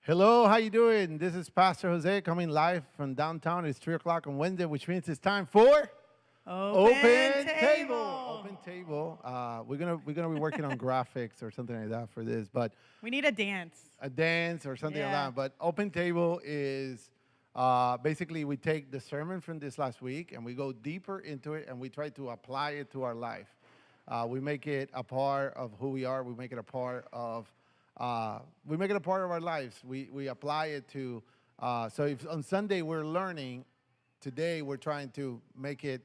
Hello, how you doing? This is Pastor Jose coming live from downtown. It's 3 o'clock on Wednesday, which means it's time for Open table. Open table. We're gonna be working on graphics or something like that for this, but We need a dance. a dance or something like Yeah. that. But open table is basically we take the sermon from this last week and we go deeper into it and we try to apply it to our life. We make it a part of who we are. We make it a part of our lives. We apply it to. So if on Sunday we're learning, today we're trying to make it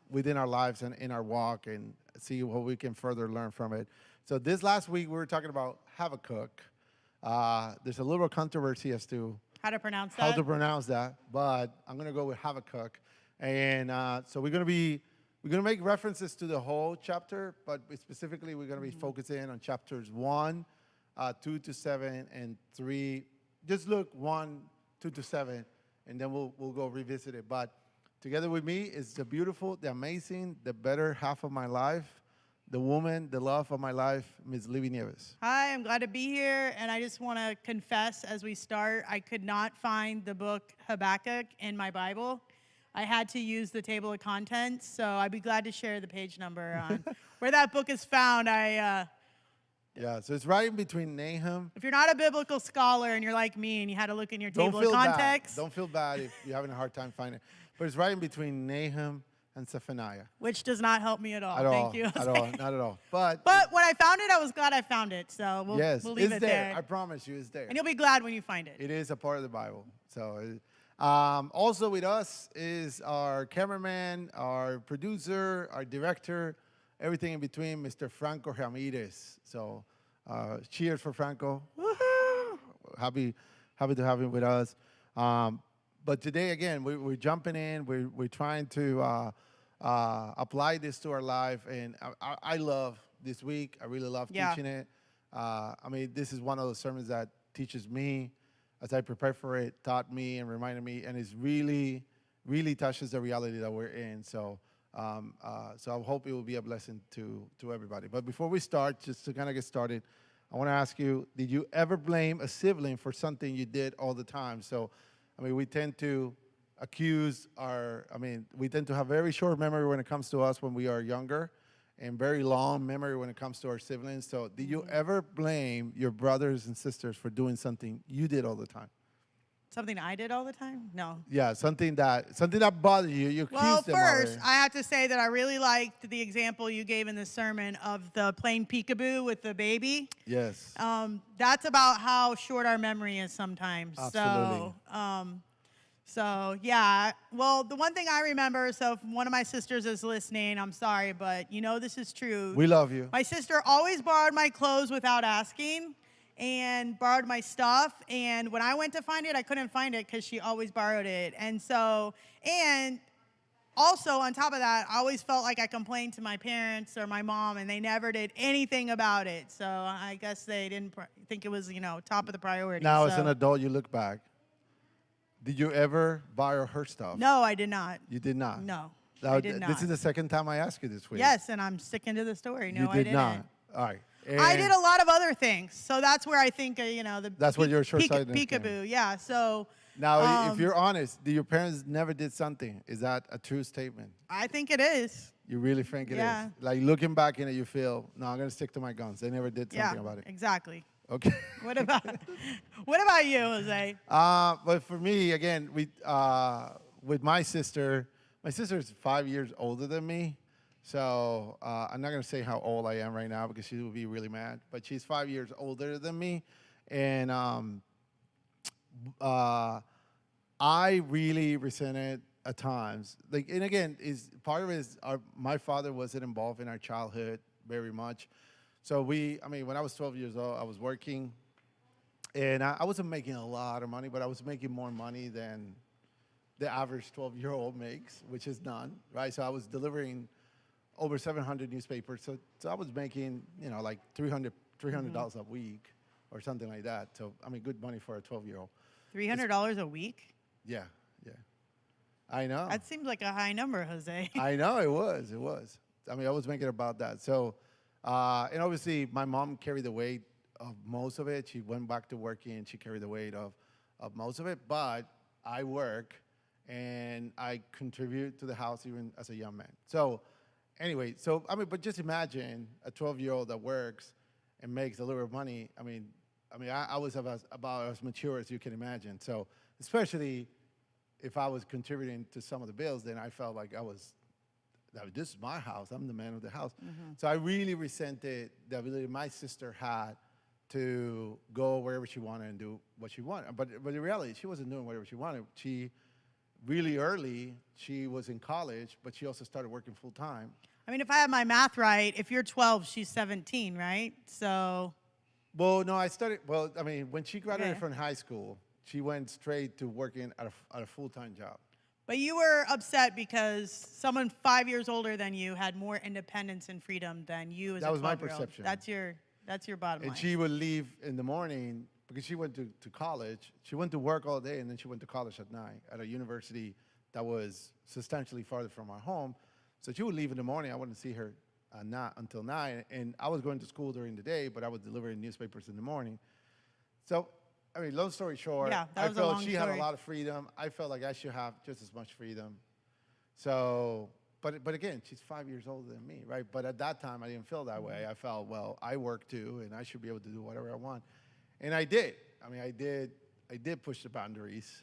within our lives and in our walk and see what we can further learn from it. So this last week we were talking about Habakkuk. There's a little controversy as to How to pronounce how that? to pronounce that, but I'm going to go with Habakkuk. And so we're going to make references to the whole chapter, but specifically we're going to be focusing on chapters 1, 2 to 7, and 3. Just look 1, 2 to 7, and then we'll go revisit it. But together with me is the beautiful, the amazing, the better half of my life, the woman, the love of my life, Ms. Libby Nieves. Hi, I'm glad to be here, and I just want to confess as we start, I could not find the book Habakkuk in my Bible. I had to use the table of contents, so I'd be glad to share the page number on where that book is found. Yeah, so it's right in between Nahum. If you're not a biblical scholar and you're like me and you had to look in your Don't table feel of bad. context, Don't feel bad if you're having a hard time finding it. But it's right in between Nahum and Zephaniah. which does not help me at all. At all. Thank you. At all. Not at all. But When I found it, I was glad I found it, so yes, we'll leave it's it there. there. I promise you, it's there. And you'll be glad when you find it. It is a part of the Bible. So, also with us is our cameraman, our producer, our director, everything in between, Mr. Franco Ramirez. So, cheers for Franco. Woohoo! Happy to have him with us. But today, again, we're jumping in. We're trying to apply this to our life, and I love this week. I really love Yeah. teaching it. This is one of those sermons that teaches me as I prepare for it, taught me and reminded me, and it's really, really touches the reality that we're in. So, so I hope it will be a blessing to everybody. But before we start, just to kind of get started, I want to ask you, did you ever blame a sibling for something you did all the time? So, we tend to we tend to have very short memory when it comes to us when we are younger, and very long memory when it comes to our siblings. So did you ever blame your brothers and sisters for doing something you did all the time? Something I did all the time? No. Yeah, something that bothered you. You accused Well, them of first, it. I have to say that I really liked the example you gave in the sermon of the playing peekaboo with the baby. Yes. That's about how short our memory is sometimes. Absolutely. So yeah. Well, the one thing I remember, so if one of my sisters is listening, I'm sorry, but you know this is true. We love you. My sister always borrowed my clothes without asking and borrowed my stuff. And when I went to find it, I couldn't find it because she always borrowed it. And also on top of that, I always felt like I complained to my parents or my mom, and they never did anything about it. So I guess they didn't think it was, top of the priority. Now, so. as an adult, you look back. Did you ever borrow her stuff? No, I did not. You did not? No, Now, I did not. This is the second time I asked you this week. Yes, and I'm sticking to the story. No, You I did didn't. not. All right. I did a lot of other things, so that's where I think That's where your short-sightedness peekaboo. Yeah. So now, if you're honest, your parents never did something. Is that a true statement? I think it is. You really think it is? Yeah. Like looking back in it, you feel, no, I'm gonna stick to my guns. They never did something about it. Exactly. Okay. What about you, Jose? But for me, again, with my sister is 5 years older than me. So I'm not going to say how old I am right now because she will be really mad. But she's 5 years older than me. And I really resented at times. And again, part of it is my father wasn't involved in our childhood very much. So when I was 12 years old, I was working. And I wasn't making a lot of money, but I was making more money than the average 12-year-old makes, which is none, right? So I was delivering over 700 newspapers. So I was making, like $300 a week or something like that. So, good money for a 12-year-old. $300 a week? Yeah. I know. That seems like a high number, Jose. I know, it was. I was making about that. So, and obviously my mom carried the weight of most of it. She went back to working and she carried the weight of most of it. But I work and I contribute to the house even as a young man. So anyway, so I mean, but just imagine a 12-year-old that works and makes a little bit of money. I was about as mature as you can imagine. So especially if I was contributing to some of the bills, then I felt like this is my house. I'm the man of the house. So I really resented the ability my sister had to go wherever she wanted and do what she wanted. But in reality, she wasn't doing whatever she wanted. She really early, she was in college, but she also started working full time. I mean, if I have my math right, if you're 12, she's 17, right? So. Well, no, I mean, when she graduated Okay. from high school, she went straight to working at a full-time job. But you were upset because someone 5 years older than you had more independence and freedom than you as a 12-year-old. That was my perception. That's your bottom And line. she would leave in the morning because she went to college. She went to work all day, and then she went to college at night at a university that was substantially farther from our home. So she would leave in the morning. I wouldn't see her not until 9. And I was going to school during the day, but I was delivering newspapers in the morning. So, I mean, long story short, Yeah, that I was a felt long she had story. a lot of freedom. I felt like I should have just as much freedom. So, but again, she's 5 years older than me, right? But at that time, I didn't feel that way. I felt, well, I work too, and I should be able to do whatever I want. And I did. I mean, I did push the boundaries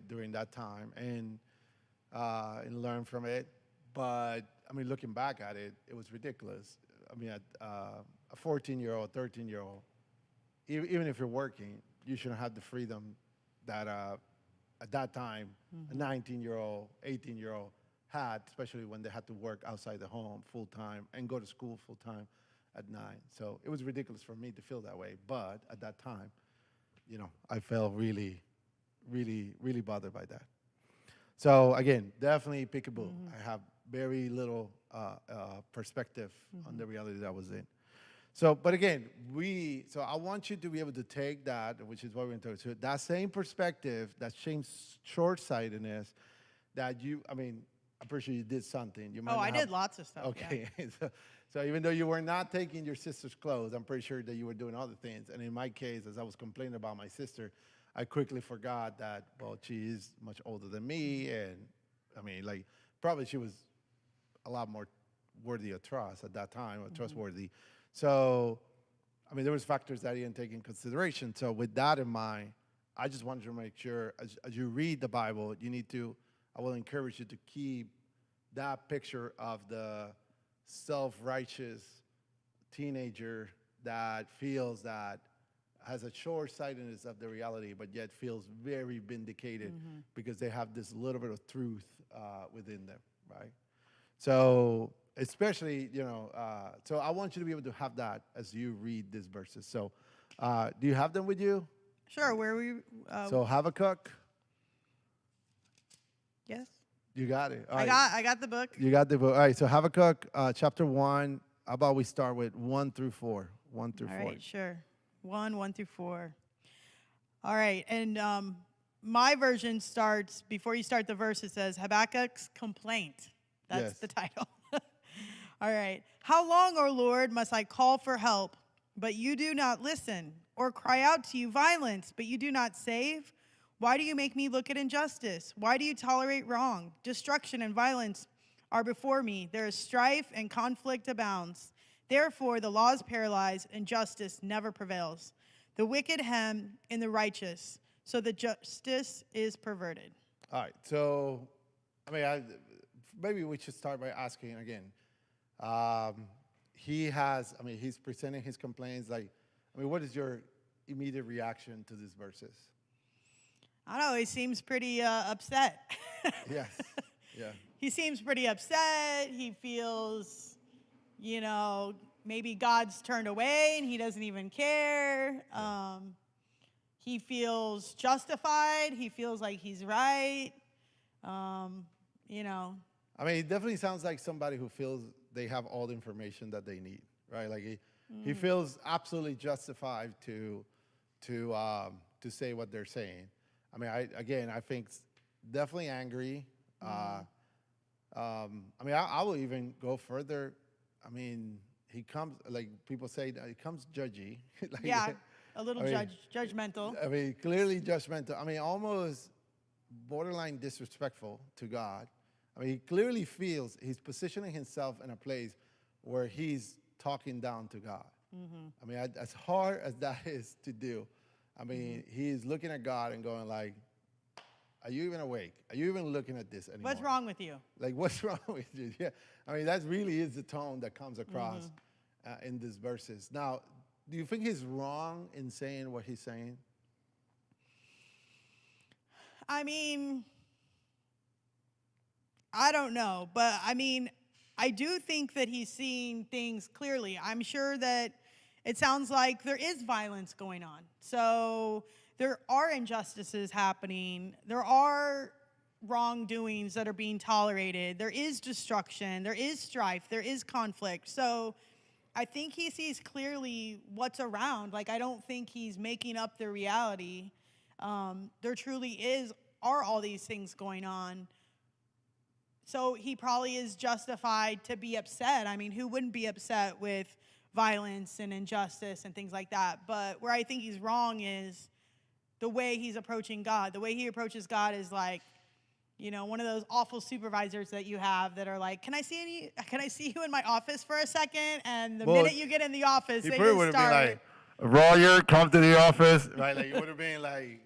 during that time and learn from it. But I mean, looking back at it, it was ridiculous. I mean, a 14-year-old, 13-year-old, even if you're working, you shouldn't have the freedom that at that time a 19-year-old, 18-year-old had, especially when they had to work outside the home full time and go to school full time at 9. So it was ridiculous for me to feel that way. But at that time, I felt really, really, really bothered by that. So again, definitely peekaboo. I have very little perspective on the reality that I was in. So, but again, so I want you to be able to take that, which is what we're going to talk about. So that same perspective, that same short-sightedness that I'm pretty sure you did something. You might Oh, not I have- did lots of stuff. Yeah. Okay. So even though you were not taking your sister's clothes, I'm pretty sure that you were doing other things. And in my case, as I was complaining about my sister, I quickly forgot that, well, she is much older than me. And I mean, like, probably she was a lot more worthy of trust at that time, or trustworthy. So, I mean, there was factors that I didn't take in consideration. So with that in mind, I just wanted to make sure as you read the Bible, I will encourage you to keep that picture of the self-righteous teenager that feels that has a short-sightedness of the reality, but yet feels very vindicated because they have this little bit of truth within them, right? So especially, so I want you to be able to have that as you read these verses. So do you have them with you? Sure. Where we? So Habakkuk, Yes. you got it. All right. I got the book. You got the book. All right, so Habakkuk chapter 1, how about we start with 1 through 4? 1 through 4. All right, sure. 1 through 4. All right, and my version starts, before you start the verse, it says Habakkuk's complaint. That's Yes. the title. All right. How long, O Lord, must I call for help, but you do not listen, or cry out to you violence, but you do not save? Why do you make me look at injustice? Why do you tolerate wrong? Destruction and violence are before me. There is strife and conflict abounds. Therefore, the law is paralyzed and justice never prevails. The wicked hem in the righteous, so the justice is perverted. All right, so, maybe we should start by asking again. He's presenting his complaints. What is your immediate reaction to these verses? I don't know, he seems pretty upset. Yes, yeah. He seems pretty upset. He feels, maybe God's turned away and he doesn't even care. He feels justified. He feels like he's right. It definitely sounds like somebody who feels they have all the information that they need, right? Like he feels absolutely justified to say what they're saying. I think definitely angry. I will even go further. he comes, like people say, that he comes judgy. Like, Yeah, a little I mean, judgmental. I mean, clearly judgmental. I mean, almost borderline disrespectful to God. I mean, he clearly feels he's positioning himself in a place where he's talking down to God. I mean, as hard as that is to do, I mean, he's looking at God and going like, "Are you even awake? Are you even looking at this anymore? What's wrong with you? Like, what's wrong with you?" Yeah, I mean, that really is the tone that comes across in these verses. Now, do you think he's wrong in saying what he's saying? I mean, I don't know, but I mean, I do think that he's seeing things clearly. I'm sure that it sounds like there is violence going on. So there are injustices happening. There are wrongdoings that are being tolerated. There is destruction. There is strife. There is conflict. So I think he sees clearly what's around. Like, I don't think he's making up the reality. There truly are all these things going on. So he probably is justified to be upset. I mean, who wouldn't be upset with violence and injustice and things like that? But where I think he's wrong is the way he's approaching God. The way he approaches God is like, you know, one of those awful supervisors that you have that are like, can I see you in my office for a second? And the minute you get in the office, He they probably just would have been start. like, Roger, come to the office. Right, like it would have been like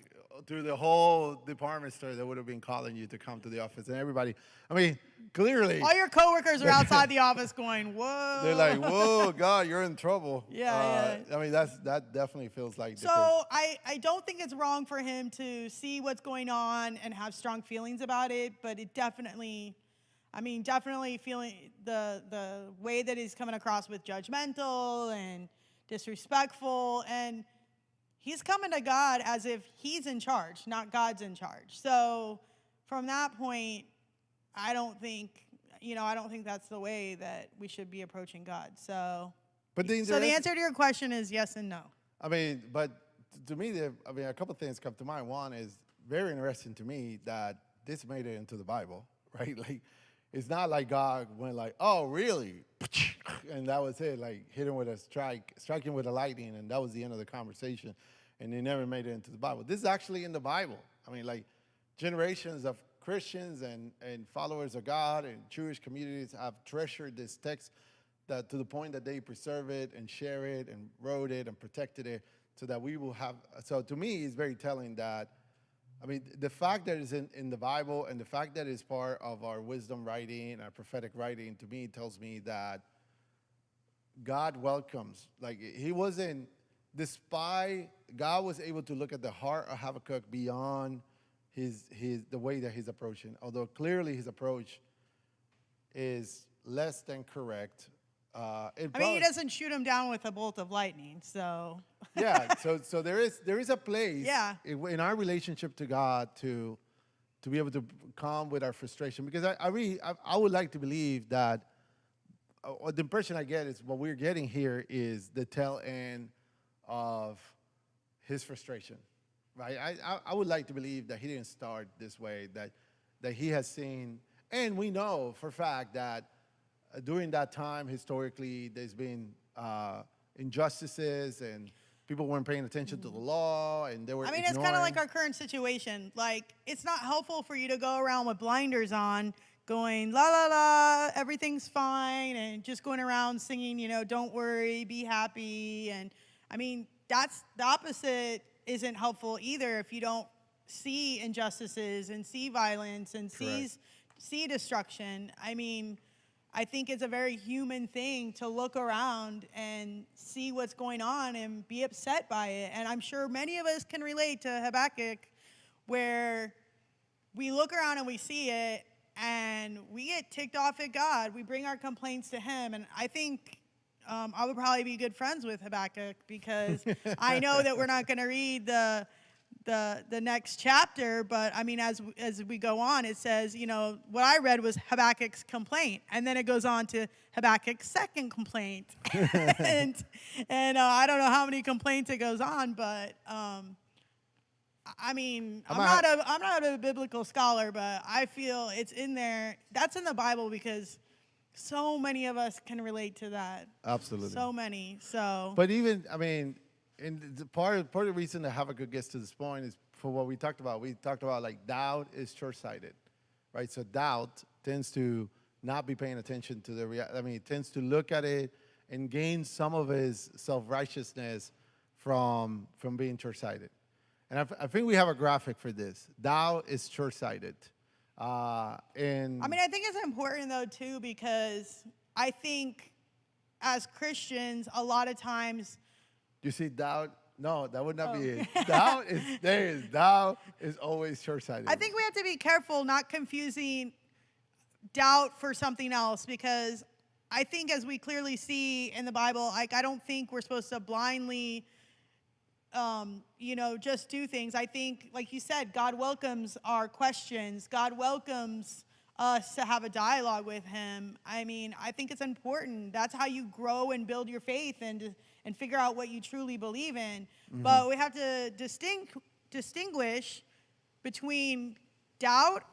through the whole department store, they would have been calling you to come to the office. And everybody, I mean, clearly, All your coworkers are outside the office going, whoa. they're like, whoa, God, you're in trouble. Yeah. I mean, that definitely feels like different. So I don't think it's wrong for him to see what's going on and have strong feelings about it, but it definitely feeling the way that he's coming across with judgmental and disrespectful, and he's coming to God as if he's in charge, not God's in charge. So from that point, I don't think that's the way that we should be approaching God. So the answer to your question is yes and no. I mean, but to me, a couple of things come to mind. One is very interesting to me that this made it into the Bible, right? Like, it's not like God went like, oh, really? And that was it, like hit him with a striking with a lightning, and that was the end of the conversation. And they never made it into the Bible. This is actually in the Bible. I mean, like, generations of Christians and followers of God and Jewish communities have treasured this text to the point that they preserve it and share it and wrote it and protected it so that we will have. So to me, it's very telling that, I mean, the fact that it's in the Bible and the fact that it's part of our wisdom writing, our prophetic writing, to me tells me that God welcomes. Like, he wasn't, despite, God was able to look at the heart of Habakkuk beyond the way that he's approaching. Although clearly his approach is less than correct. He doesn't shoot him down with a bolt of lightning, so. Yeah, so there is a place Yeah. in our relationship to God to be able to calm with our frustration. Because I would like to believe that the impression I get is what we're getting here is the tail end of his frustration, right? I would like to believe that he didn't start this way, that he has seen, and we know for a fact that during that time, historically, there's been injustices and people weren't paying attention to the law, and they were it's kind of like our current situation. Like, it's not helpful for you to go around with blinders on going, la, la, la, everything's fine, and just going around singing, don't worry, be happy. And, that's the opposite isn't helpful either if you don't see injustices and see violence and see destruction. I think it's a very human thing to look around and see what's going on and be upset by it. And I'm sure many of us can relate to Habakkuk, where we look around and we see it and we get ticked off at God. We bring our complaints to him. And I think I would probably be good friends with Habakkuk, because I know that we're not going to read the next chapter, but as we go on, it says, what I read was Habakkuk's complaint, and then it goes on to Habakkuk's second complaint, and I don't know how many complaints it goes on, but I'm not a biblical scholar, but I feel it's in there. That's in the Bible because So many of us can relate to that. Absolutely. So many. So But even, I mean, and the part of the reason that Habakkuk gets to this point is for what we talked about. We talked about like doubt is short-sighted, right? So doubt tends to not be paying attention to the reality. I mean, it tends to look at it and gain some of his self-righteousness from being short-sighted. And I think we have a graphic for this. Doubt is short-sighted. And I mean, I think it's important though too, because I think as Christians, a lot of times, you see doubt. No, that would not be Oh. it. Doubt is always short-sighted. I think we have to be careful not confusing doubt for something else, because I think as we clearly see in the Bible, like I don't think we're supposed to blindly just do things. I think, like you said, God welcomes our questions. God welcomes us to have a dialogue with him. I mean, I think it's important. That's how you grow and build your faith and figure out what you truly believe in. Mm-hmm. But we have to distinguish between doubt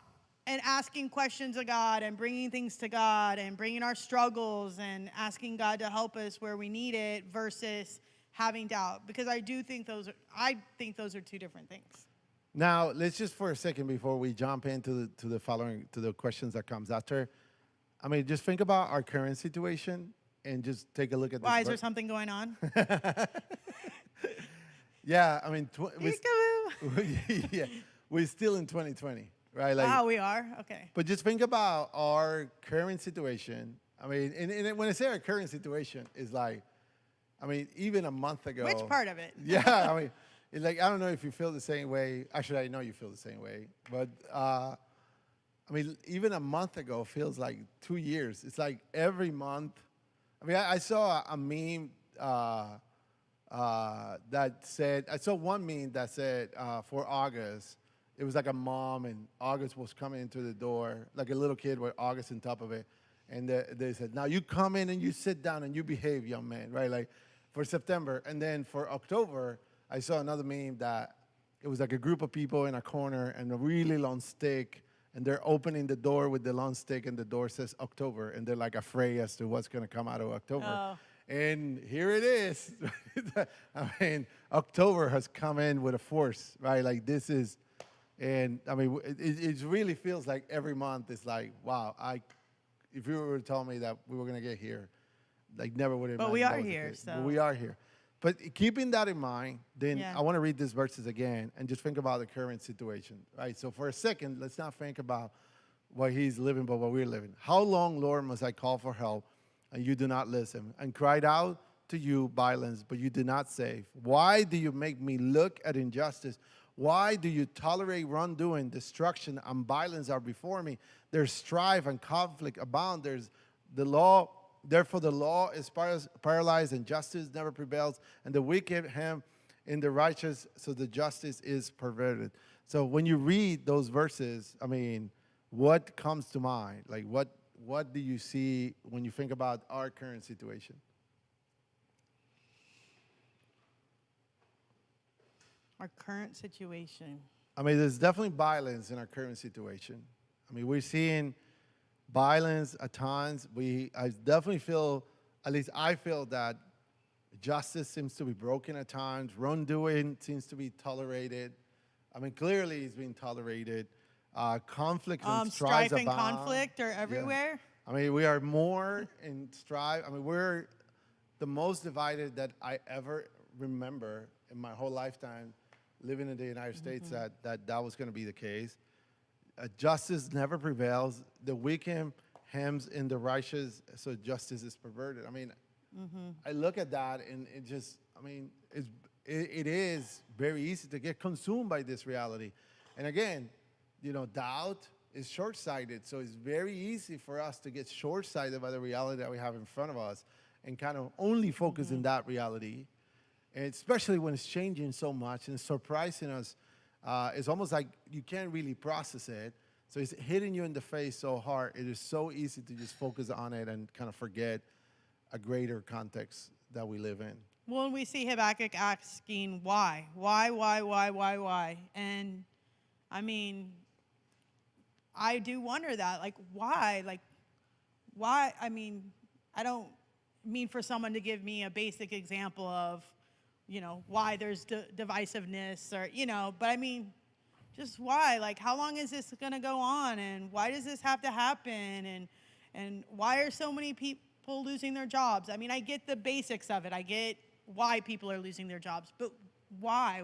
and asking questions of God and bringing things to God and bringing our struggles and asking God to help us where we need it versus having doubt, because I think those are two different things. Now, let's just for a second before we jump into the questions that comes after. I mean, just think about our current situation and just take a look at this. Why, is there something going on? Yeah, I mean, Peekaboo. yeah, we're still in 2020, right? Like, Wow, we are? Okay. but just think about our current situation. I mean, and when I say our current situation, is like, I mean, even a month ago. Which part of it? Yeah, I mean, it's like, I don't know if you feel the same way. Actually, I know you feel the same way. But, I mean, even a month ago feels like 2 years. It's like every month. I mean, I saw a meme that said, I saw one meme that said for August, it was like a mom and August was coming into the door, like a little kid with August on top of it. And they said, now you come in and you sit down and you behave, young man, right? Like for September. And then for October, I saw another meme that it was like a group of people in a corner and a really long stick. And they're opening the door with the long stick and the door says October. And they're like afraid as to what's going to come out of October. Oh. And here it is. I mean, October has come in with a force, right? Like this is, and I mean, it really feels like every month is like, wow, if you were to tell me that we were going to get here, like never would have But imagined we that are was the here, case. so. But we are here. But keeping that in mind, then Yeah. I want to read these verses again and just think about the current situation, right? So for a second, let's not think about what he's living, but what we're living. How long, Lord, must I call for help, and you do not listen, and cried out to you violence, but you did not save? Why do you make me look at injustice? Why do you tolerate wrongdoing? Destruction and violence are before me. There's strife and conflict abound. There's the law. Therefore, the law is paralyzed and justice never prevails. And the wicked hem in the righteous, so the justice is perverted. So when you read those verses, I mean, what comes to mind? Like, what do you see when you think about our current situation? Our current situation. I mean, there's definitely violence in our current situation. I mean, we're seeing violence at times. I definitely feel, at least I feel that justice seems to be broken at times. Wrongdoing seems to be tolerated. I mean, clearly it's being tolerated. Conflict and strife Strife and abound. conflict are everywhere. I mean, we are more in strife. I mean, we're the most divided that I ever remember in my whole lifetime living in the United States that was going to be the case. Justice never prevails. The wicked hems in the righteous, so justice is perverted. I mean, I look at that and it just, I mean, it is very easy to get consumed by this reality. And again, you know, doubt is short-sighted, so it's very easy for us to get short-sighted by the reality that we have in front of us and kind of only focus in that reality. And especially when it's changing so much and it's surprising us, it's almost like you can't really process it. So it's hitting you in the face so hard. It is so easy to just focus on it and kind of forget a greater context that we live in. Well, when we see Habakkuk asking why? Why? And I mean, I do wonder that, like, why? Like, why, I mean, I don't mean for someone to give me a basic example of, why there's divisiveness or, but I mean, just why? Like, how long is this going to go on? And why does this have to happen? And why are so many people losing their jobs? I mean, I get the basics of it. I get why people are losing their jobs, but why?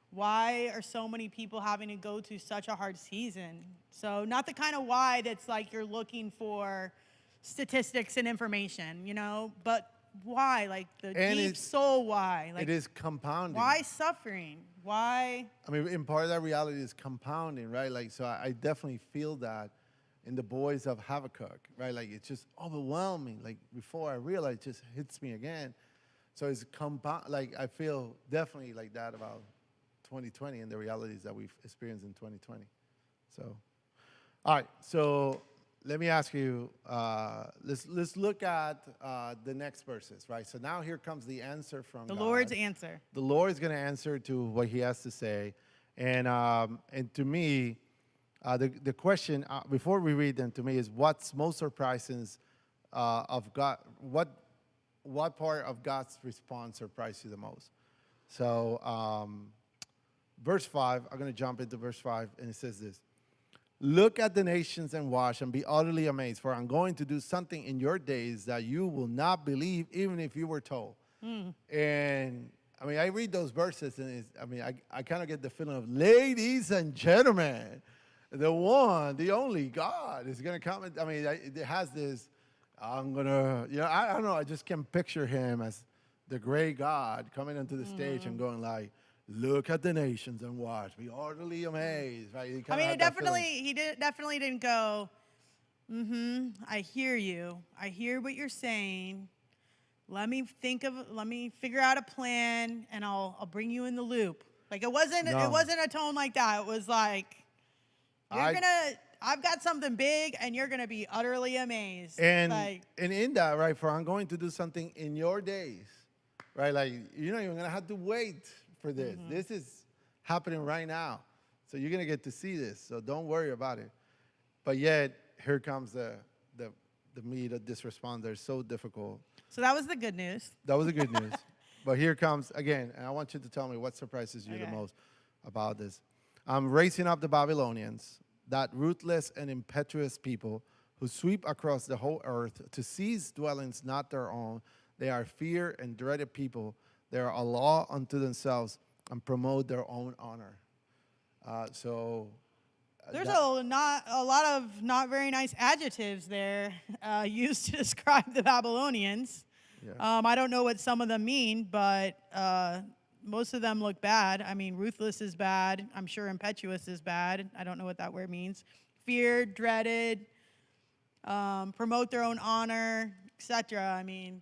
Why are so many people having to go through such a hard season? So not the kind of why that's like you're looking for statistics and information, but why? Like the And deep soul why? Like it is compounding. why suffering? Why? I mean, in part of that reality is compounding, right? Like, so I definitely feel that in the boys of Habakkuk, right? Like, it's just overwhelming. Like, before I realize, it just hits me again. So it's compound. Like, I feel definitely like that about 2020 and the realities that we've experienced in 2020. So, all right. So let me ask you. Let's look at the next verses, right? So now here comes the answer from The God. Lord's answer. The Lord is going to answer to what He has to say, and to me, the question before we read them to me is what's most surprising of God. What part of God's response surprised you the most? So, verse 5. I'm going to jump into verse 5, and it says this. Look at the nations and watch and be utterly amazed, for I'm going to do something in your days that you will not believe, even if you were told. And I mean, I read those verses, and I kind of get the feeling of, ladies and gentlemen, the one, the only God is going to come. I mean, it has this, I'm going to, I don't know, I just can picture Him as the great God coming onto the stage and going like, look at the nations and watch, be utterly amazed. Right? I mean, he definitely didn't go, I hear you. I hear what you're saying. Let me figure out a plan, and I'll bring you in the loop. Like, it wasn't a tone like that. It was like, I've got something big, and you're gonna be utterly amazed. And in that, right, for I'm going to do something in your days, right? Like, you're not even gonna have to wait for this. This is happening right now. So you're gonna get to see this. So don't worry about it. But yet, here comes the meat of this response. They're so difficult. So that was the good news. That was the good news. But here comes, again, and I want you to tell me what surprises you the most about this. I'm raising up the Babylonians, that ruthless and impetuous people who sweep across the whole earth to seize dwellings not their own. They are feared and dreaded people. They are a law unto themselves and promote their own honor. There's a lot of not very nice adjectives there used to describe the Babylonians. Yeah. I don't know what some of them mean, but most of them look bad. I mean, ruthless is bad. I'm sure impetuous is bad. I don't know what that word means. Feared, dreaded, promote their own honor, etc. I mean,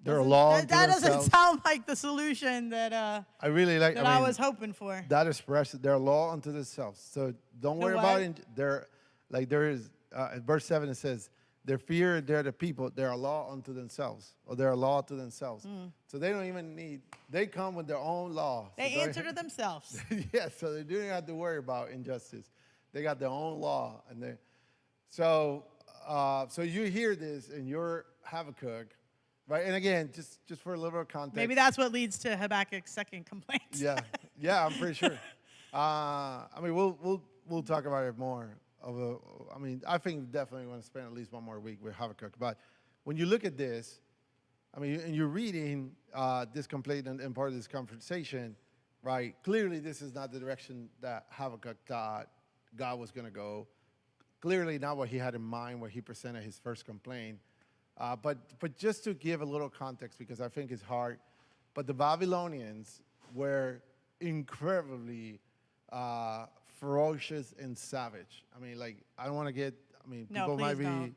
they're a law. That doesn't sound like the solution that I really like. I was hoping for. That expresses their law unto themselves. So don't worry about it. There is verse 7. It says, "Their fear, they're the people. They're a law unto themselves, or they're a law to themselves." So they don't even need. They come with their own law. They answer to themselves. Yeah. So they don't have to worry about injustice. They got their own law, and they. So you hear this in your Habakkuk. Right, and again, just for a little context. Maybe that's what leads to Habakkuk's second complaint. Yeah, I'm pretty sure. I mean, we'll talk about it more. I think we definitely want to spend at least one more week with Habakkuk. But when you look at this, I mean, and you're reading this complaint and part of this conversation, right? Clearly, this is not the direction that Habakkuk thought God was going to go. Clearly, not what he had in mind when he presented his first complaint. But just to give a little context, because I think it's hard, but the Babylonians were incredibly ferocious and savage. I mean, like, I don't want to people might be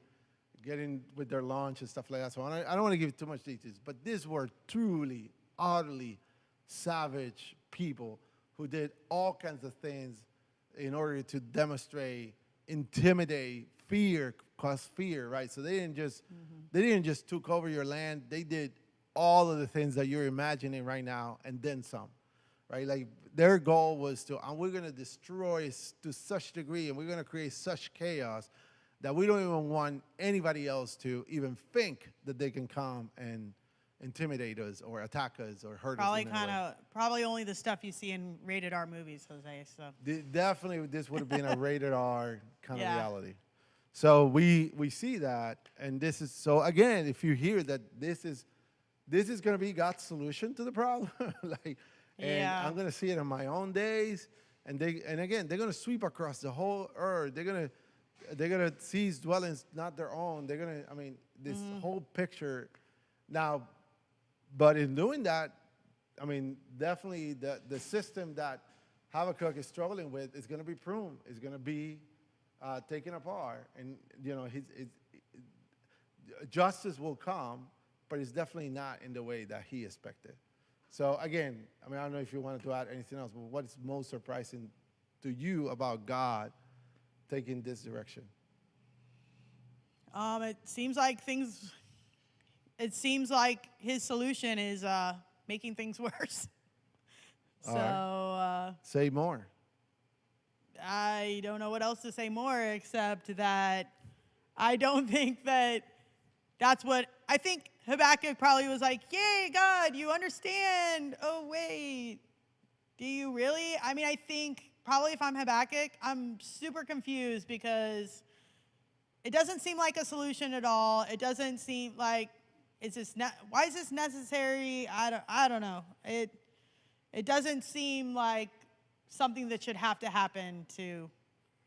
getting with their lunch and stuff like that, so I don't want to give too much details, but these were truly, utterly savage people who did all kinds of things in order to demonstrate, intimidate, cause fear, right? So they didn't just took over your land. They did all of the things that you're imagining right now and then some, right? Like their goal was we're going to destroy to such degree and we're going to create such chaos that we don't even want anybody else to even think that they can come and intimidate us or attack us or hurt us. Probably only the stuff you see in rated R movies, Jose. So Definitely, this would have been a rated R kind of Yeah. reality. So we see that, and this is so. Again, if you hear that this is going to be God's solution to the problem, like, and Yeah. I'm going to see it in my own days, and again, they're going to sweep across the whole earth. They're going to seize dwellings not their own. They're going to, I mean, this whole picture now. But in doing that, I mean, definitely the system that Habakkuk is struggling with is going to be pruned. It's going to be taken apart. And, you know, justice will come, but it's definitely not in the way that he expected. So, again, I mean, I don't know if you wanted to add anything else, but what is most surprising to you about God taking this direction? It seems like his solution is making things worse. All So right. Say more. I don't know what else to say more except that I don't think that's what I think. Habakkuk probably was like, "Yay, God, you understand." Oh wait, do you really? I mean, I think probably if I'm Habakkuk, I'm super confused because it doesn't seem like a solution at all. It doesn't seem like why is this necessary? I don't know. It doesn't seem like something that should have to happen to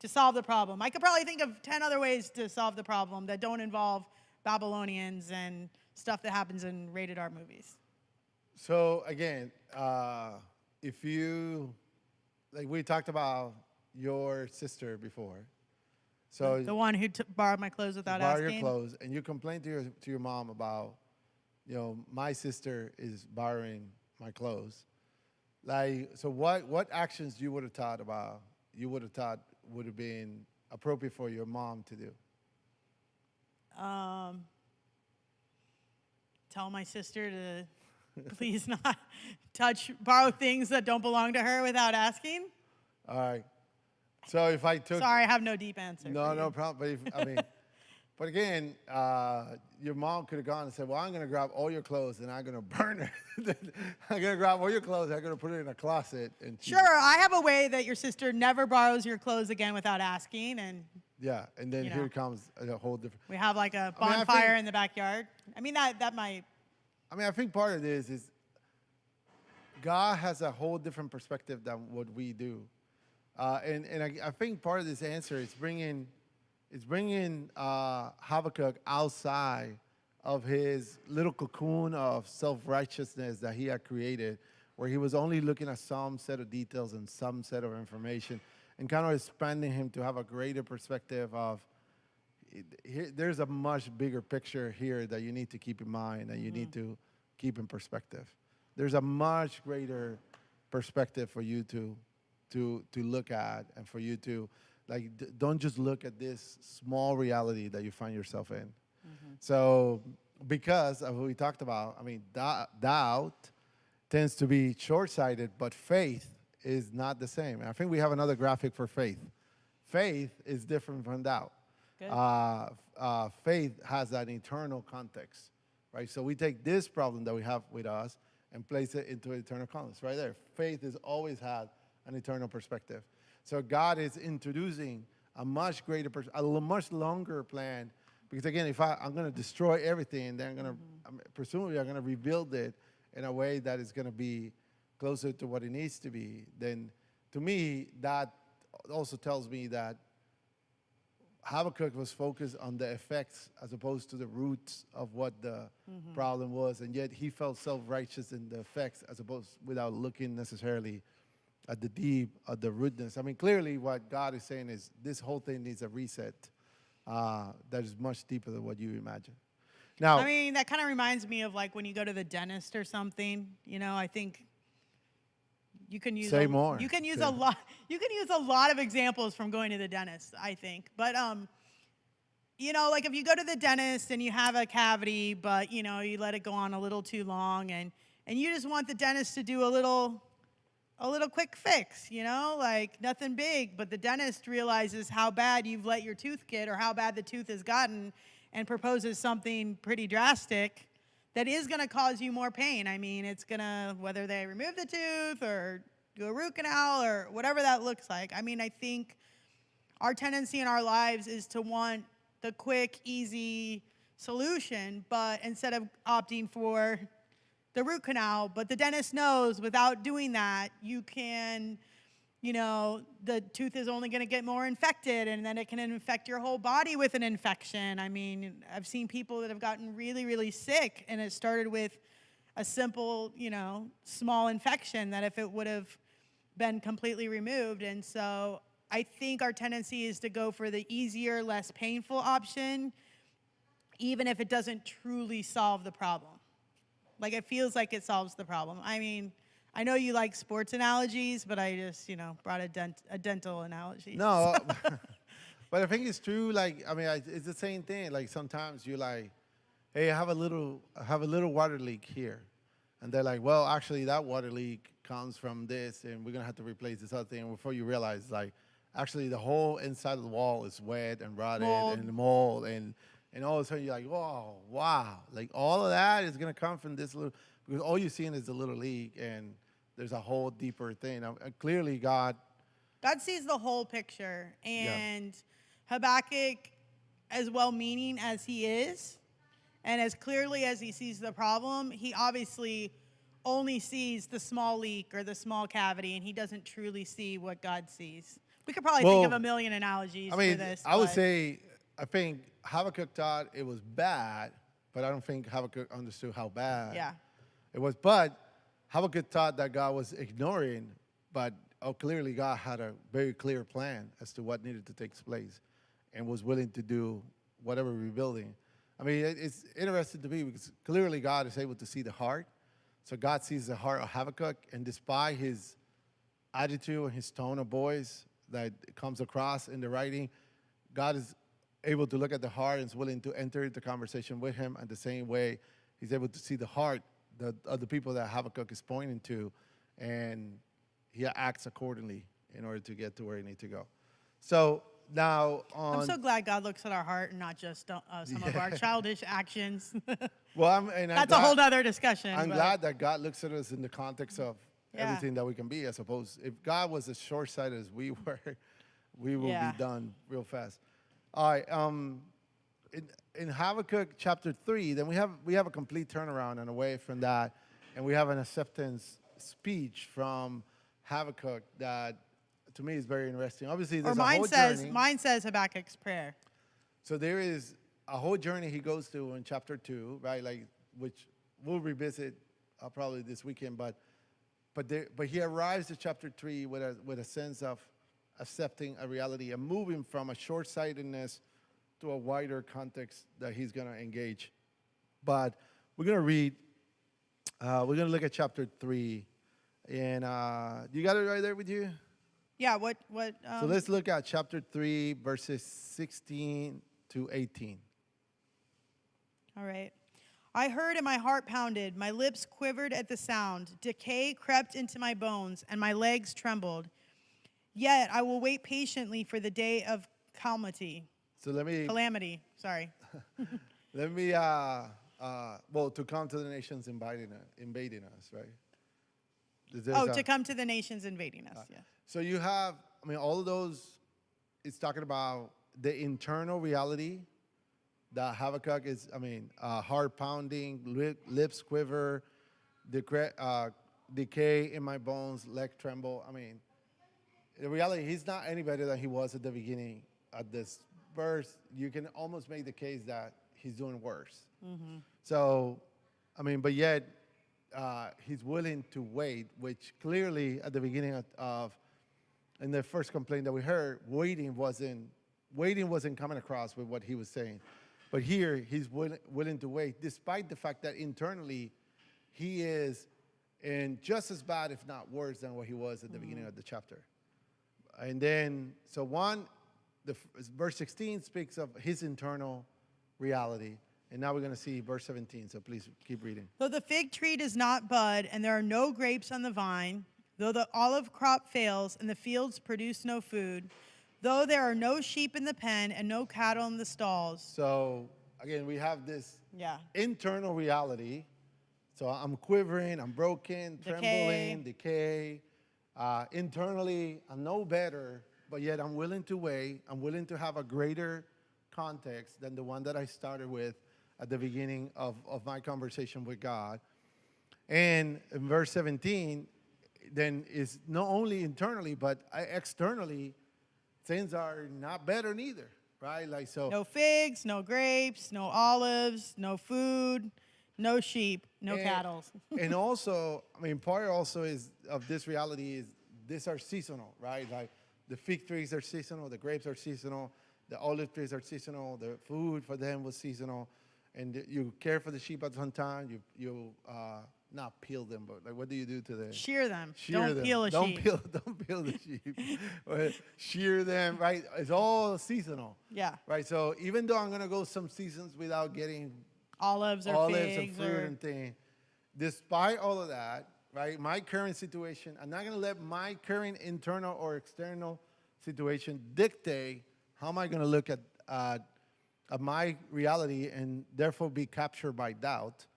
solve the problem. I could probably think of 10 other ways to solve the problem that don't involve Babylonians and stuff that happens in rated R movies. So again, if you, like we talked about your sister before. So the one who borrowed my clothes without asking. Borrow your clothes, and you complain to your mom about, you know, my sister is borrowing my clothes. Like, so what actions you would have thought would have been appropriate for your mom to do? Tell my sister to please not borrow things that don't belong to her without asking. All right. So if I took... Sorry, I have no deep answer. No problem. But but again, your mom could have gone and said, well, I'm going to grab all your clothes and I'm going to burn it. I'm going to grab all your clothes, I'm going to put it in a closet. And sure, I have a way that your sister never borrows your clothes again without asking. And yeah, and then here comes a whole different... We have like a bonfire in the backyard. I mean, that might... I mean, I think part of this is God has a whole different perspective than what we do. And I think part of this answer is bringing Habakkuk outside of his little cocoon of self-righteousness that he had created, where he was only looking at some set of details and some set of information, and kind of expanding him to have a greater perspective of, there's a much bigger picture here that you need to keep in mind, that you need to keep in perspective. There's a much greater perspective for you to look at, and for you to, like, don't just look at this small reality that you find yourself in. So because of what we talked about, I mean, doubt tends to be short-sighted, but faith is not the same. And I think we have another graphic for faith. Faith is different from doubt. Faith has an eternal context, right? So we take this problem that we have with us and place it into an eternal context, right there. Faith has always had an eternal perspective. So God is introducing a much greater, a much longer plan. Because again, if I'm going to destroy everything, then presumably I'm going to rebuild it in a way that is going to be closer to what it needs to be. Then, to me, that also tells me that Habakkuk was focused on the effects as opposed to the roots of what the problem was, and yet he felt self-righteous in the effects as opposed, without looking necessarily at the deep, at the rootness. I mean, clearly what God is saying is this whole thing needs a reset that is much deeper than what you imagine. Now, I mean, that kind of reminds me of like when you go to the dentist or something. You know, I think you can use more. You can use a lot. You can use a lot of examples from going to the dentist, I think. But you know, like if you go to the dentist and you have a cavity, but you know you let it go on a little too long, and you just want the dentist to do a a little quick fix, like nothing big, but the dentist realizes how bad you've let your tooth get or how bad the tooth has gotten and proposes something pretty drastic that is going to cause you more pain. I mean, it's going to, whether they remove the tooth or do a root canal or whatever that looks like. I mean, I think our tendency in our lives is to want the quick, easy solution, but instead of opting for the root canal, but the dentist knows without doing that, you can, the tooth is only going to get more infected, and then it can infect your whole body with an infection. I mean, I've seen people that have gotten really, really sick, and it started with a simple, small infection that if it would have been completely removed. And so I think our tendency is to go for the easier, less painful option, even if it doesn't truly solve the problem. Like, it feels like it solves the problem. I mean, I know you like sports analogies, but I just, brought a dental analogy. No, but I think it's true. Like, I mean, it's the same thing. Like, sometimes you're like, hey, I have a little water leak here. And they're like, well, actually, that water leak comes from this, and we're going to have to replace this other thing. And before you realize, like, actually, the whole inside of the wall is wet and rotted and mold. And all of a sudden, you're like, whoa, wow. Like, all of that is going to come from this little, because all you're seeing is the little leak, and there's a whole deeper thing. Clearly, God sees the whole picture. And Habakkuk, as well-meaning as he is, and as clearly as he sees the problem, he obviously only sees the small leak or the small cavity, and he doesn't truly see what God sees. We could probably think of a million analogies for this. I would say, I think Habakkuk thought it was bad, but I don't think Habakkuk understood how bad it was. But Habakkuk thought that God was ignoring, but clearly God had a very clear plan as to what needed to take place and was willing to do whatever rebuilding. I mean, it's interesting to me because clearly God is able to see the heart. So God sees the heart of Habakkuk, and despite his attitude and his tone of voice that comes across in the writing, God is able to look at the heart and is willing to enter into conversation with him. And the same way, he's able to see the heart of the people that Habakkuk is pointing to, and he acts accordingly in order to get to where he needs to go. So now I'm so glad God looks at our heart and not just some of our childish actions. Well, that's a whole other discussion. I'm glad that God looks at us in the context of everything that we can be. I suppose if God was as short-sighted as we were, we will be done real fast. All right. In Habakkuk chapter 3, then we have a complete turnaround and away from that, and we have an acceptance speech from Habakkuk that, to me, is very interesting. Obviously, there's a whole journey. Mine says Habakkuk's prayer. So there is a whole journey he goes through in chapter 2, right? Like, which we'll revisit probably this weekend, but he arrives at chapter 3 with a sense of accepting a reality and moving from a short-sightedness to a wider context that he's going to engage. But we're going to read, we're going to look at chapter 3. And you got it right there with you? Yeah, so let's look at chapter 3, verses 16 to 18. All right. I heard and my heart pounded. My lips quivered at the sound. Decay crept into my bones, and my legs trembled. Yet I will wait patiently for the day of calamity. So Calamity, sorry. Let me, to come to the nations invading us, right? To come to the nations invading us, yeah. So you have, all of those, it's talking about the internal reality that Habakkuk is, heart pounding, lips quiver, decay in my bones, leg tremble. The reality, he's not any better than he was at the beginning of this verse. You can almost make the case that he's doing worse. Mm-hmm. So, but yet he's willing to wait, which clearly at the beginning in the first complaint that we heard, waiting wasn't coming across with what he was saying. But here, he's willing to wait, despite the fact that internally, he is in just as bad, if not worse, than what he was at the beginning of the chapter. And then, verse 16 speaks of his internal reality. And now we're going to see verse 17, so please keep reading. Though the fig tree does not bud, and there are no grapes on the vine, though the olive crop fails and the fields produce no food, though there are no sheep in the pen and no cattle in the stalls. So again, we have this Yeah. internal reality. So I'm quivering, I'm broken, trembling, decay. Internally, I know better, but yet I'm willing to wait. I'm willing to have a greater context than the one that I started with at the beginning of my conversation with God. And in verse 17, then is not only internally, but externally, things are not better neither, right? Like so. No figs, no grapes, no olives, no food, no sheep, no cattle. And also, I mean, part also is of this reality is these are seasonal, right? Like the fig trees are seasonal, the grapes are seasonal, the olive trees are seasonal, the food for them was seasonal, and you care for the sheep at some time. You not peel them, but like what do you do to them? Shear them. Shear Don't them. peel a sheep. Don't peel the sheep. But shear them, right? It's all seasonal. Yeah. Right. So even though I'm gonna go some seasons without getting Olives or olives figs and fruit or and thing, despite all of that, right? My current situation, I'm not gonna let my current internal or external situation dictate how am I gonna look at my reality and therefore be captured by doubt.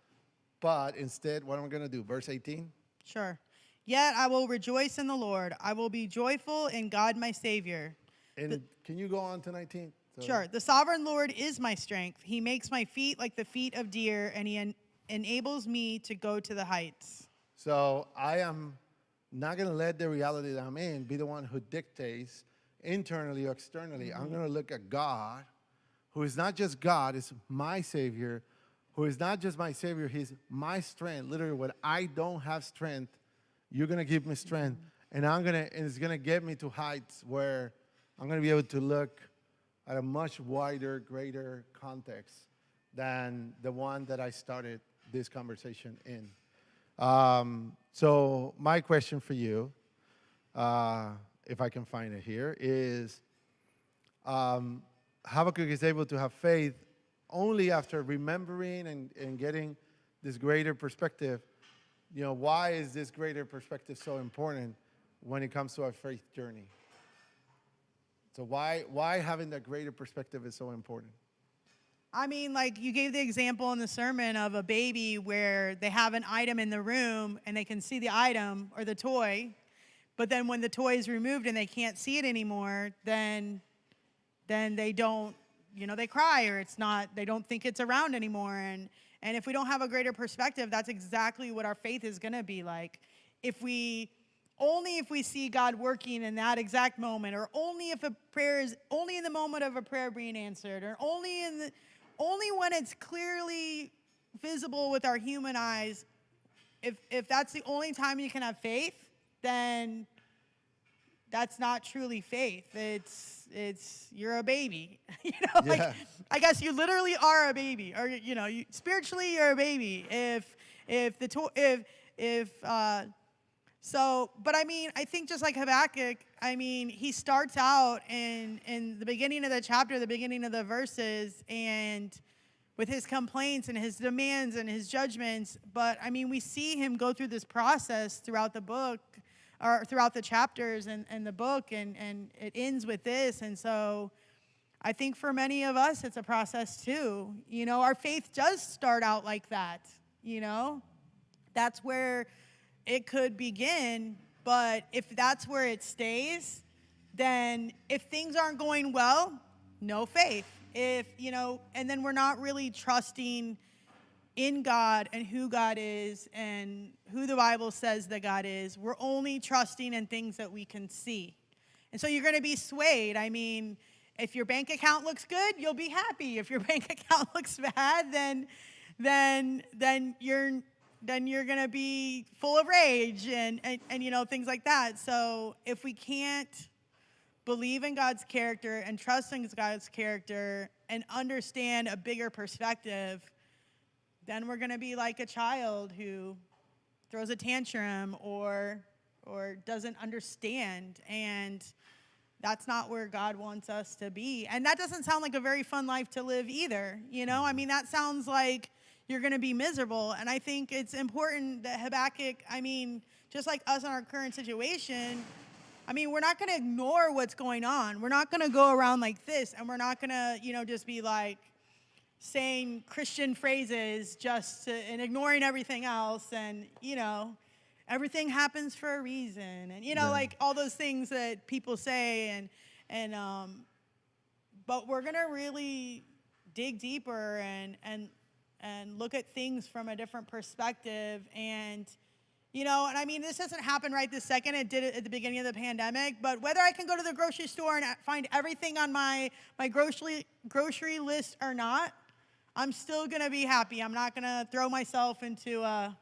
But instead, what am I going to do? Verse 18? Sure. Yet I will rejoice in the Lord. I will be joyful in God my Savior. And can you go on to 19? So, Sure. The sovereign Lord is my strength. He makes my feet like the feet of deer, and he enables me to go to the heights. So I am not going to let the reality that I'm in be the one who dictates internally or externally. I'm going to look at God, who is not just God, is my Savior, who is not just my Savior, He's my strength. Literally, when I don't have strength, you're going to give me strength. And it's going to get me to heights where I'm going to be able to look at a much wider, greater context than the one that I started this conversation in. So my question for you, if I can find it here, is Habakkuk is able to have faith only after remembering and getting this greater perspective. You know, why is this greater perspective so important when it comes to our faith journey? So why having that greater perspective is so important? I mean, like you gave the example in the sermon of a baby where they have an item in the room and they can see the item or the toy, but then when the toy is removed and they can't see it anymore, then they don't, they cry or they don't think it's around anymore. And if we don't have a greater perspective, that's exactly what our faith is going to be like. If we see God working in that exact moment, or only if a prayer is only in the moment of a prayer being answered, or only when it's clearly visible with our human eyes, if that's the only time you can have faith, then that's not truly faith. It's you're a baby. Yeah. I guess you literally are a baby, or spiritually you're a baby. But I mean, I think just like Habakkuk, I mean, he starts out in the beginning of the chapter, the beginning of the verses, and with his complaints and his demands and his judgments. But I mean, we see him go through this process throughout the book, or throughout the chapters and the book, and it ends with this. And so I think for many of us, it's a process too. Our faith does start out like that, That's where it could begin, but if that's where it stays, then if things aren't going well, no faith. And then we're not really trusting in God and who God is and who the Bible says that God is. We're only trusting in things that we can see. And so you're going to be swayed. I mean, if your bank account looks good, you'll be happy. If your bank account looks bad, then you're going to be full of rage and things like that. So if we can't believe in God's character and trust in God's character and understand a bigger perspective, then we're going to be like a child who throws a tantrum or doesn't understand. And that's not where God wants us to be. And that doesn't sound like a very fun life to live either. I mean, that sounds like you're going to be miserable. And I think it's important that Habakkuk, I mean, just like us in our current situation, I mean, we're not going to ignore what's going on. We're not going to go around like this, and we're not going to, just be like saying Christian phrases and ignoring everything else. And, everything happens for a reason. And, like all those things that people say. But we're going to really dig deeper and look at things from a different perspective. And, and I mean, this doesn't happen right this second. It did it at the beginning of the pandemic. But whether I can go to the grocery store and find everything on my grocery list or not, I'm still going to be happy. I'm not going to throw myself into a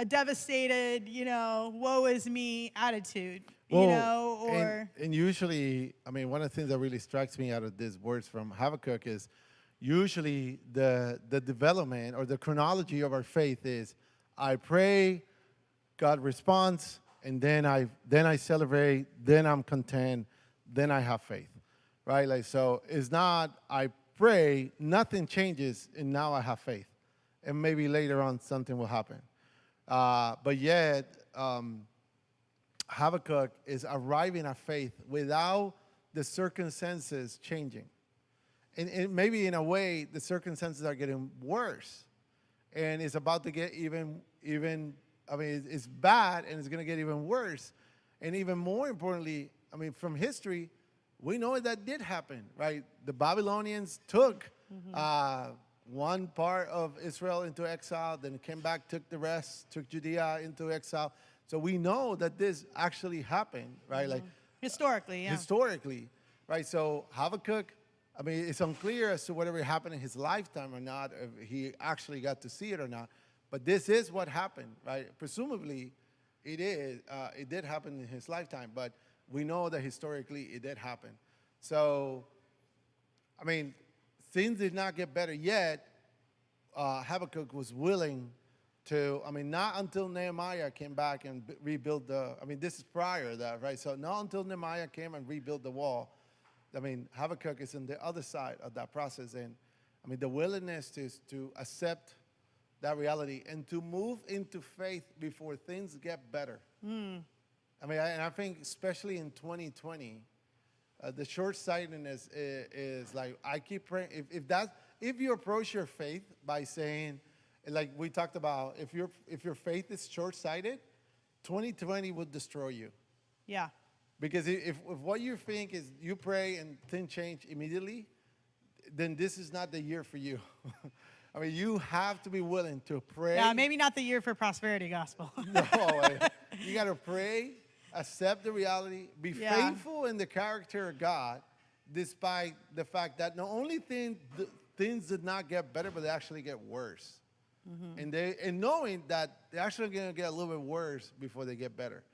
devastated, woe is me attitude, or. And usually, I mean, one of the things that really strikes me out of these words from Habakkuk is usually the development or the chronology of our faith is I pray, God responds, and then I celebrate, then I'm content, then I have faith, right? Like, so it's not I pray, nothing changes, and now I have faith, and maybe later on something will happen. But yet, Habakkuk is arriving at faith without the circumstances changing. And maybe in a way, the circumstances are getting worse. And it's about to get even I mean, it's bad, and it's going to get even worse. And even more importantly, I mean, from history, we know that did happen, right? The Babylonians took one part of Israel into exile, then came back, took the rest, took Judea into exile. So we know that this actually happened, right? Like historically, yeah. Historically, right? So Habakkuk, I mean, it's unclear as to whatever happened in his lifetime or not, if he actually got to see it or not. But this is what happened, right? Presumably, it did happen in his lifetime, but we know that historically it did happen. So, I mean, things did not get better yet. Habakkuk was willing to, I mean, not until Nehemiah came back and rebuilt this is prior to that, right? So not until Nehemiah came and rebuilt the wall. I mean, Habakkuk is on the other side of that process. And, I mean, the willingness to accept that reality and to move into faith before things get better. I mean, I think especially in 2020, the short-sightedness is like, I keep praying. If you approach your faith by saying, like we talked about, if your faith is short-sighted, 2020 will destroy you. Yeah. Because if what you think is you pray and things change immediately, then this is not the year for you. I mean, you have to be willing to pray. Yeah, maybe not the year for prosperity gospel. No, you got to pray, accept the reality, be faithful in the character of God, despite the fact that not only things did not get better, but they actually get worse. And knowing that they're actually going to get a little bit worse before they get better.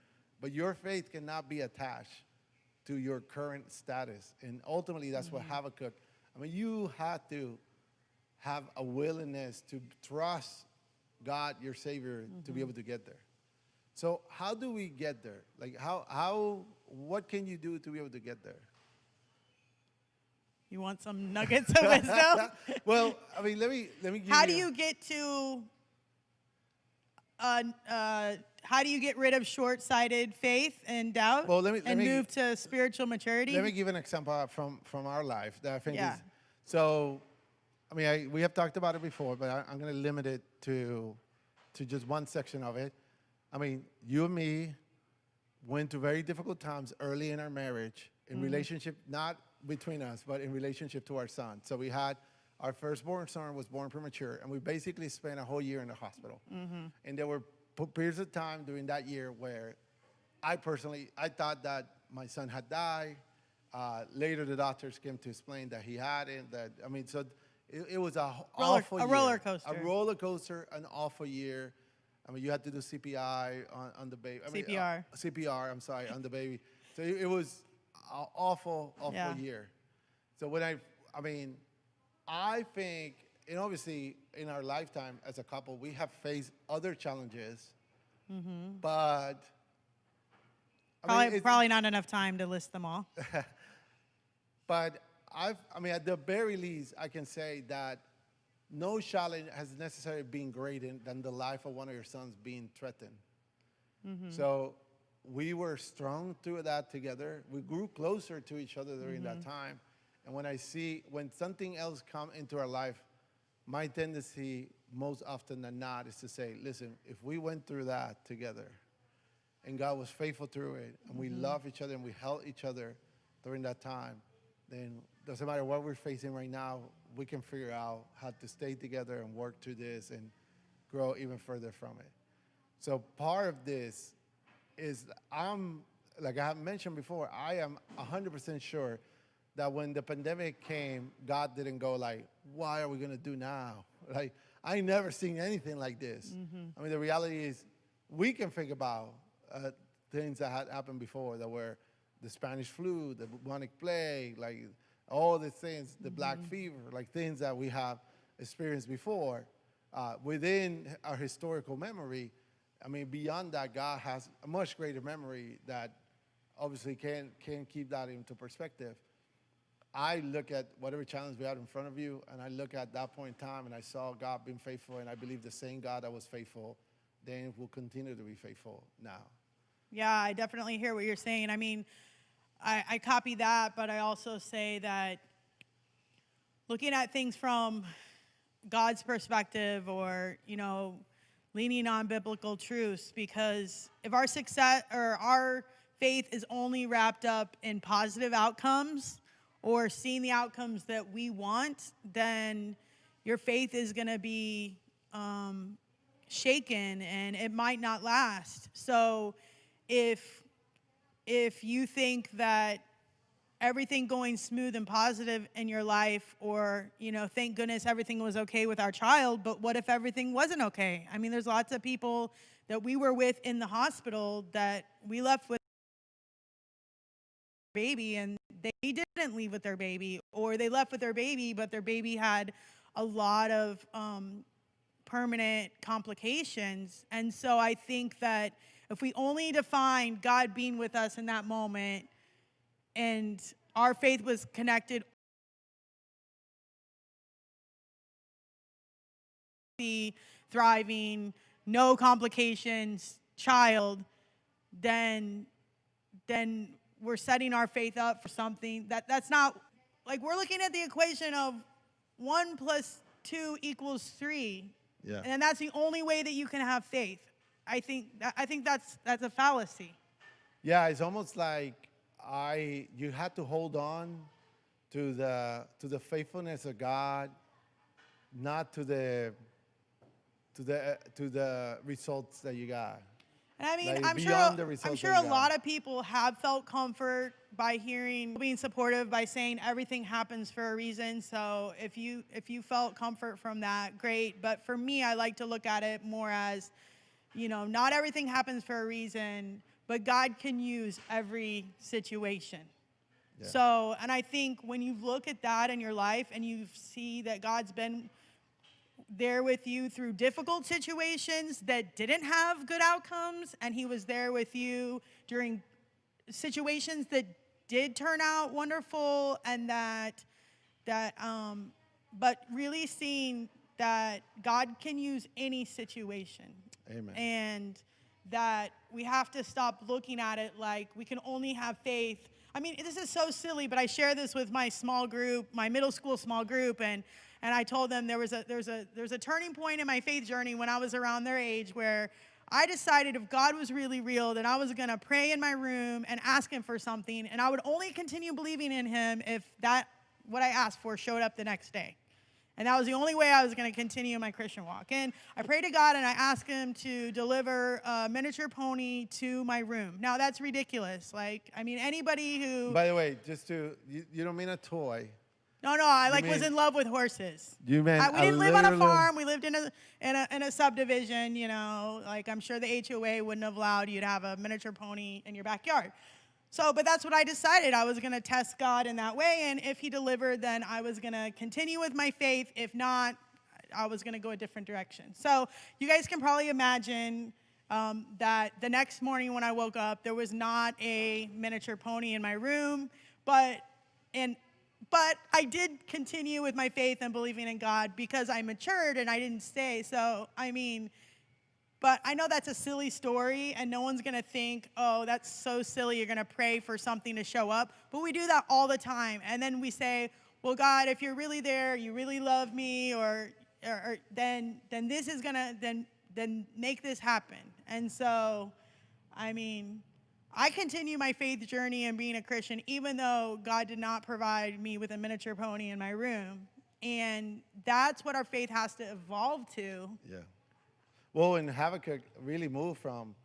But your faith cannot be attached to your current status. And ultimately, that's what Habakkuk, I mean, you have to have a willingness to trust God, your Savior, to be able to get there. So how do we get there? Like, what can you do to be able to get there? You want some nuggets of wisdom? Well, I mean, let me give you. How do you get to? How do you get rid of short-sighted faith and doubt? Well, let me move to spiritual maturity? Let me give an example from our life that I think Yeah. is so. I mean, we have talked about it before, but I'm going to limit it to just one section of it. I mean, you and me went through very difficult times early in our marriage, in relationship, not between us, but in relationship to our son. So we had our firstborn son was born premature, and we basically spent a whole year in the hospital. And there were periods of time during that year where I thought that my son had died. Later, the doctors came to explain that he hadn't. So it was awful year. roller coaster. A roller coaster, an awful year. I mean, you had to do CPI on the baby. CPR. CPR, I'm sorry, on the baby. So it was an awful year. So I think, and obviously in our lifetime as a couple, we have faced other challenges, but Probably not enough time to list them all. But at the very least, I can say that no challenge has necessarily been greater than the life of one of your sons being threatened. So we were strong through that together. We grew closer to each other during that time. And when something else come into our life, my tendency most often than not is to say, listen, if we went through that together and God was faithful through it and we love each other and we help each other during that time, then doesn't matter what we're facing right now, we can figure out how to stay together and work through this and grow even further from it. So part of this is like I have mentioned before, I am 100% sure that when the pandemic came, God didn't go like, what are we going to do now? Like, I never seen anything like this. I mean, the reality is we can think about things that had happened before that were the Spanish flu, the bubonic plague, like all these things, the black fever, like things that we have experienced before. Within our historical memory, I mean, beyond that, God has a much greater memory that obviously can keep that into perspective. I look at whatever challenge we had in front of you, and I look at that point in time, and I saw God being faithful, and I believe the same God that was faithful then will continue to be faithful now. Yeah, I definitely hear what you're saying. I mean, I copy that, but I also say that looking at things from God's perspective, or, leaning on biblical truths, because if our success or our faith is only wrapped up in positive outcomes or seeing the outcomes that we want, then your faith is going to be shaken and it might not last. So if you think that everything going smooth and positive in your life, or, thank goodness everything was okay with our child, but what if everything wasn't okay? I mean, there's lots of people that we were with in the hospital that we left with baby and they didn't leave with their baby, or they left with their baby, but their baby had a lot of permanent complications. And so I think that if we only define God being with us in that moment, and our faith was connected, thriving, no complications child, then we're setting our faith up for something that's not, like, we're looking at the equation of 1 + 2 = 3. Yeah. And that's the only way that you can have faith. I think that's a fallacy. Yeah, it's almost like you had to hold on to the faithfulness of God, not to the results that you got. And I mean, Like, I'm beyond the sure results a that you got. lot of people have felt comfort by being supportive, by saying everything happens for a reason. So if you felt comfort from that, great. But for me, I like to look at it more as, not everything happens for a reason, but God can use every situation. Yeah. So, and I think when you look at that in your life and you see that God's been there with you through difficult situations that didn't have good outcomes, and he was there with you during situations that did turn out wonderful, and but really seeing that God can use any situation. Amen. And that we have to stop looking at it like we can only have faith. I mean, this is so silly, but I share this with my small group, my middle school small group, and I told them there's a turning point in my faith journey when I was around their age where I decided if God was really real, then I was going to pray in my room and ask him for something, and I would only continue believing in him if what I asked for showed up the next day. And that was the only way I was going to continue my Christian walk. And I prayed to God and I asked him to deliver a miniature pony to my room. Now, that's ridiculous. Like, I mean, anybody who... By the way, you don't mean a toy. No, I was in love with horses. You meant we didn't live on a farm. We lived in a subdivision, Like, I'm sure the HOA wouldn't have allowed you to have a miniature pony in your backyard. So, but that's what I decided. I was going to test God in that way, and if he delivered, then I was going to continue with my faith. If not, I was going to go a different direction. So you guys can probably imagine that the next morning when I woke up, there was not a miniature pony in my room, but but I did continue with my faith and believing in God because I matured and I didn't stay. So, I mean, but I know that's a silly story, and no one's going to think, oh, that's so silly. You're going to pray for something to show up. But we do that all the time. And then we say, well, God, if you're really there, you really love me, or then this is going to, then make this happen. And so, I mean, I continue my faith journey and being a Christian, even though God did not provide me with a miniature pony in my room. And that's what our faith has to evolve to. Yeah. Well, and Habakkuk really moved from,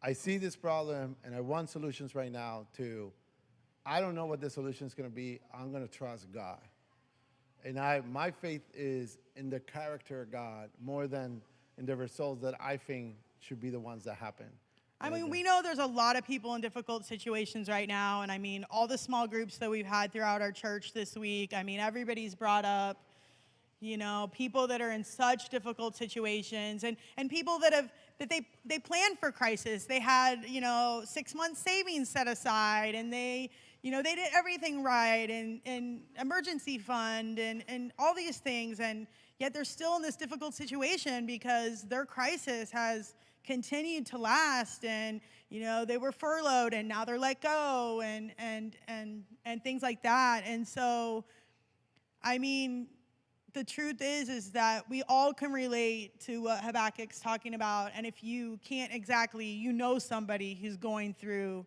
I see this problem and I want solutions right now, to, I don't know what the solution is going to be. I'm going to trust God. And my faith is in the character of God more than in the results that I think should be the ones that happen. I mean, we know there's a lot of people in difficult situations right now. And I mean, all the small groups that we've had throughout our church this week, I mean, everybody's brought up, you know, people that are in such difficult situations, and people that they planned for crisis. They had, you know, 6 months savings set aside, and they did everything right, and emergency fund and all these things, and yet they're still in this difficult situation because their crisis has continued to last, and you know, they were furloughed and now they're let go, and things like that. And so, I mean, the truth is that we all can relate to what Habakkuk's talking about. And if you can't exactly, you know somebody who's going through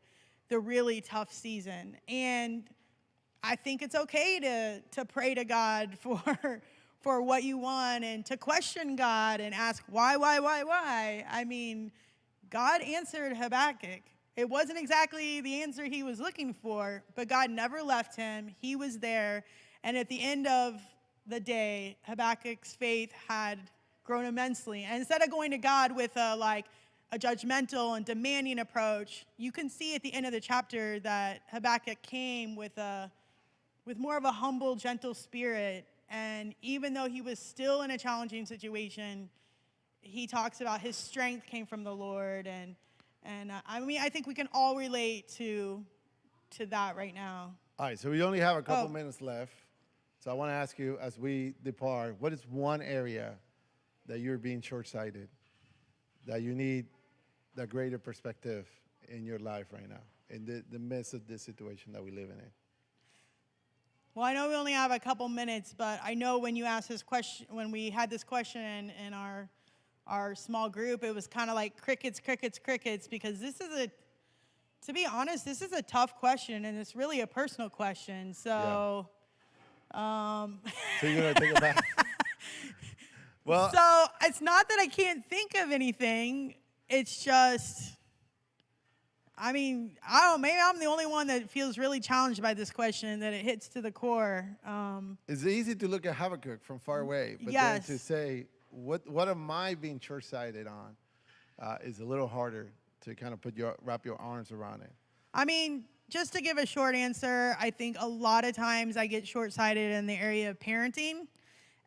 the really tough season. And I think it's okay to pray to God for what you want, and to question God and ask why. I mean, God answered Habakkuk. It wasn't exactly the answer he was looking for, but God never left him. He was there. And at the end of the day, Habakkuk's faith had grown immensely. And instead of going to God with a judgmental and demanding approach, you can see at the end of the chapter that Habakkuk came with more of a humble, gentle spirit. And even though he was still in a challenging situation, he talks about his strength came from the Lord. And I mean, I think we can all relate to that right now. All right, so we only have a couple minutes left. So I want to ask you, as we depart, what is one area that you're being short-sighted, that you need the greater perspective in your life right now, in the midst of this situation that we live in? Well, I know we only have a couple minutes, but I know when you asked this question, when we had this question in our small group, it was kind of like crickets, because to be honest, this is a tough question, and it's really a personal question. So. Yeah. So you're going to take it back? Well, so it's not that I can't think of anything. It's just, I mean, I don't know, maybe I'm the only one that feels really challenged by this question, that it hits to the core. It's easy to look at Habakkuk from far away, but yes. then to say, what am I being short-sighted on, is a little harder to kind of wrap your arms around it. I mean, just to give a short answer, I think a lot of times I get short-sighted in the area of parenting,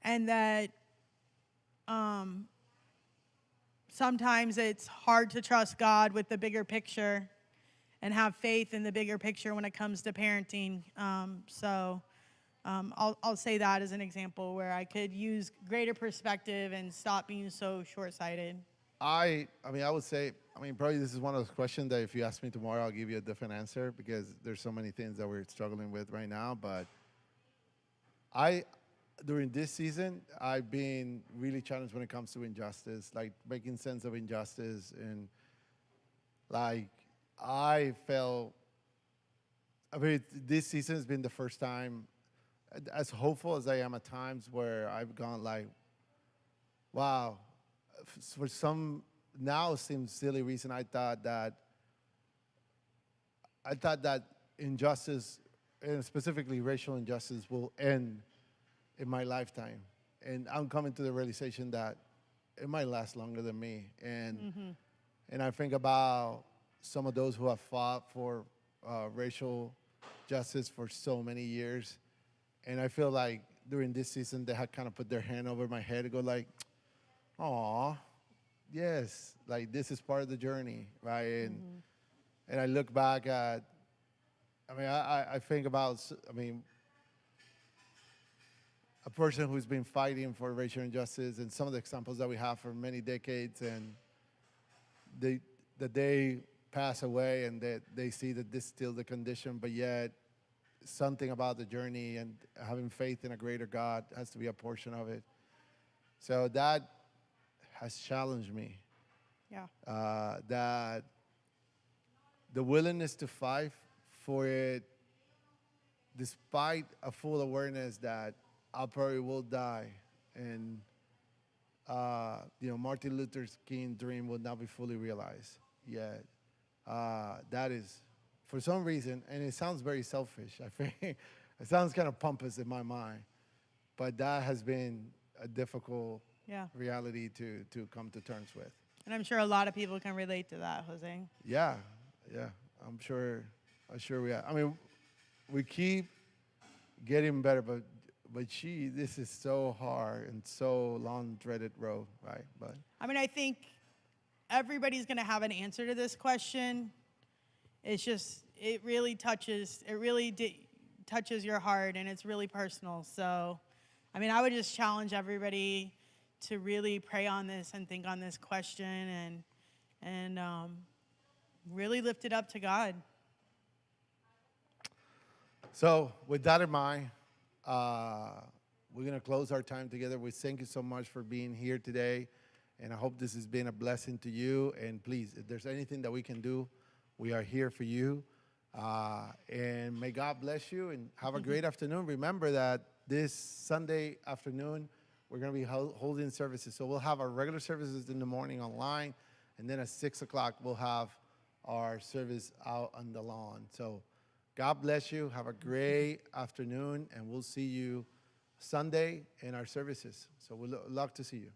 and that sometimes it's hard to trust God with the bigger picture and have faith in the bigger picture when it comes to parenting. I'll say that as an example where I could use greater perspective and stop being so short-sighted. I mean, I would say, probably this is one of those questions that if you ask me tomorrow, I'll give you a different answer, because there's so many things that we're struggling with right now. But during this season, I've been really challenged when it comes to injustice, like making sense of injustice. And like, this season has been the first time, as hopeful as I am at times, where I've gone like, wow, for some now seems silly reason, I thought that injustice, and specifically racial injustice, will end in my lifetime. And I'm coming to the realization that it might last longer than me. And and I think about some of those who have fought for racial justice for so many years. And I feel like during this season, they had kind of put their hand over my head and go like, aw, yes, like this is part of the journey, right? And I look back at, I think about, a person who's been fighting for racial injustice, and some of the examples that we have for many decades, and that they pass away and that they see that this is still the condition, but yet something about the journey and having faith in a greater God has to be a portion of it. So that has challenged me. Yeah. That the willingness to fight for it, despite a full awareness that I probably will die, and Martin Luther King's dream will not be fully realized yet. That is, for some reason, and it sounds very selfish. I think it sounds kind of pompous in my mind, but that has been a difficult Yeah. reality to come to terms with. And I'm sure a lot of people can relate to that, Jose. Yeah, I'm sure we are. I mean, we keep getting better, but gee, this is so hard and so long dreaded road, right? But I mean, I think everybody's going to have an answer to this question. It's just, it really touches your heart, and it's really personal. So, I mean, I would just challenge everybody to really pray on this and think on this question, and really lift it up to God. so with that in mind, we're going to close our time together. We thank you so much for being here today, and I hope this has been a blessing to you. And please, if there's anything that we can do, we are here for you. And may God bless you, and have a great afternoon. Remember that this Sunday afternoon, we're going to be holding services. So we'll have our regular services in the morning online, and then at 6 o'clock, we'll have our service out on the lawn. So God bless you. Have a great afternoon, and we'll see you Sunday in our services. So we'd love to see you.